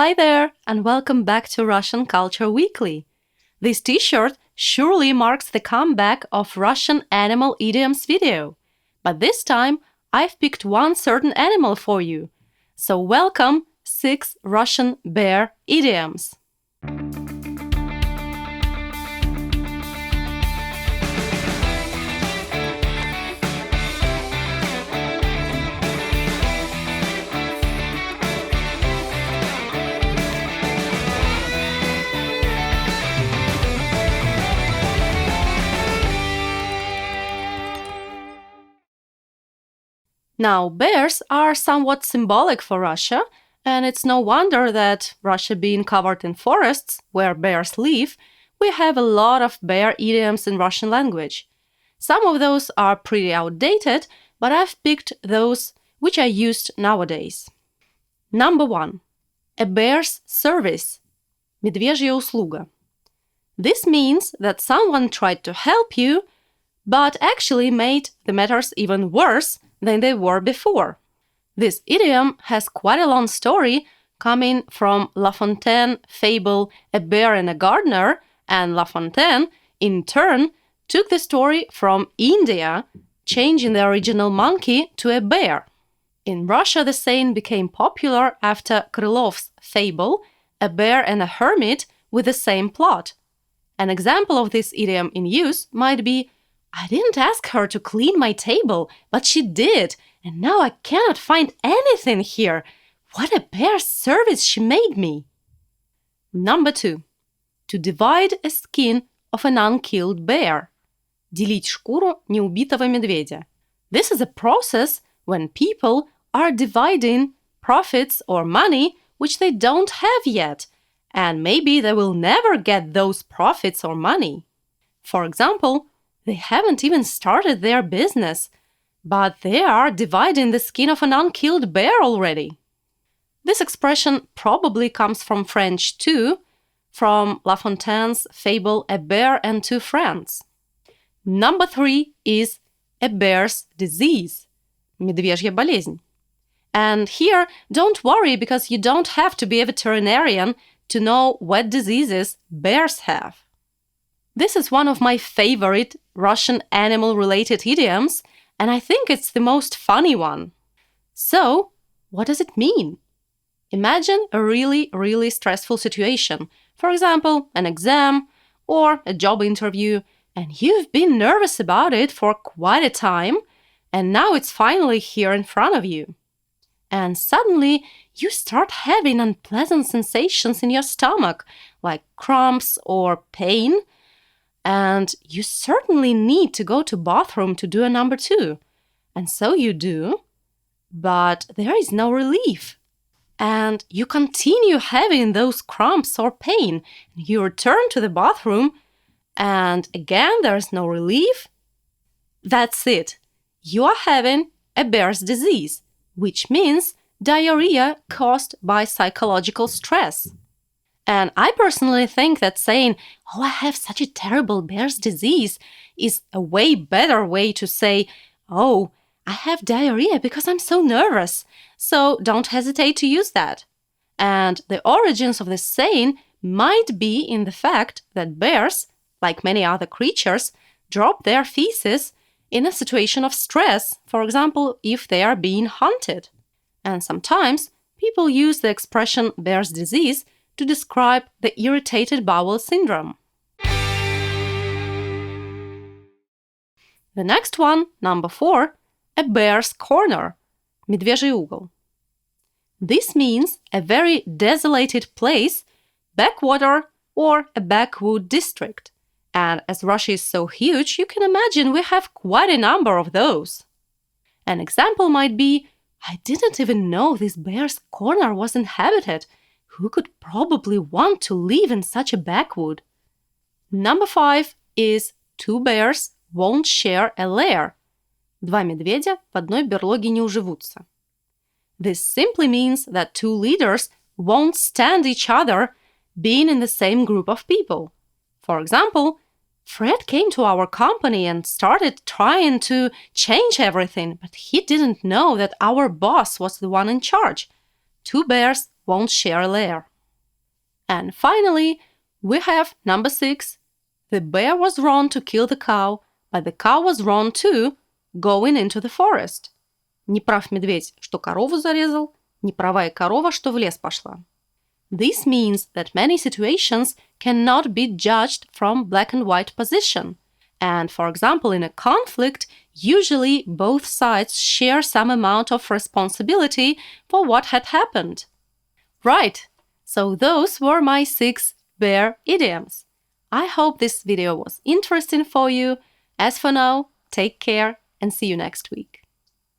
Hi there, and welcome back to Russian Culture Weekly. This t-shirt surely marks the comeback of Russian animal idioms video. But this time, I've picked one certain animal for you. So welcome 6 Russian bear idioms. Now, bears are somewhat symbolic for Russia, and it's no wonder that Russia being covered in forests where bears live, we have a lot of bear idioms in Russian language. Some of those are pretty outdated, but I've picked those which are used nowadays. Number 1. A bear's service. Медвежья услуга. This means that someone tried to help you, but actually made the matters even worse than they were before. This idiom has quite a long story coming from La Fontaine fable A Bear and a Gardener, and La Fontaine, in turn, took the story from India, changing the original monkey to a bear. In Russia, the saying became popular after Krylov's fable A Bear and a Hermit with the same plot. An example of this idiom in use might be, I didn't ask her to clean my table, but she did, and now I cannot find anything here. What a bear service she made me! Number 2. To divide a skin of an unkilled bear. Делить шкуру неубитого медведя. This is a process when people are dividing profits or money which they don't have yet, and maybe they will never get those profits or money. For example, they haven't even started their business, but they are dividing the skin of an unkilled bear already. This expression probably comes from French too, from La Fontaine's fable A Bear and Two Friends. Number 3 is a bear's disease. Медвежья болезнь. And here, don't worry because you don't have to be a veterinarian to know what diseases bears have. This is one of my favorite Russian animal-related idioms, and I think it's the most funny one. So, what does it mean? Imagine a really stressful situation, for example, an exam or a job interview, and you've been nervous about it for quite a time, and now it's finally here in front of you. And suddenly, you start having unpleasant sensations in your stomach, like cramps or pain, and you certainly need to go to bathroom to do a number 2. And so you do, but there is no relief. And you continue having those cramps or pain. You return to the bathroom, and again there's no relief. That's it. You are having a bear's disease, which means diarrhea caused by psychological stress. And I personally think that saying, oh, I have such a terrible bear's disease is a way better way to say, oh, I have diarrhea because I'm so nervous. So don't hesitate to use that. And the origins of this saying might be in the fact that bears, like many other creatures, drop their feces in a situation of stress, for example, if they are being hunted. And sometimes people use the expression bear's disease to describe the irritated bowel syndrome. The next one, number 4, a bear's corner, медвежий угол. This means a very desolated place, backwater, or a backwood district. And as Russia is so huge, you can imagine we have quite a number of those. An example might be, I didn't even know this bear's corner was inhabited. Who could probably want to live in such a backwood? Number 5 is two bears won't share a lair. Два медведя в одной берлоге не уживутся. This simply means that two leaders won't stand each other being in the same group of people. For example, Fred came to our company and started trying to change everything, but he didn't know that our boss was the one in charge. Two bears won't share a lair. And finally, we have number 6. The bear was wrong to kill the cow, but the cow was wrong too, going into the forest. Не прав медведь, что корову зарезал, не права и корова, что в лес пошла. This means that many situations cannot be judged from black and white position. And for example, in a conflict, usually both sides share some amount of responsibility for what had happened. Right, so those were my 6 bear idioms. I hope this video was interesting for you. As for now, take care and see you next week.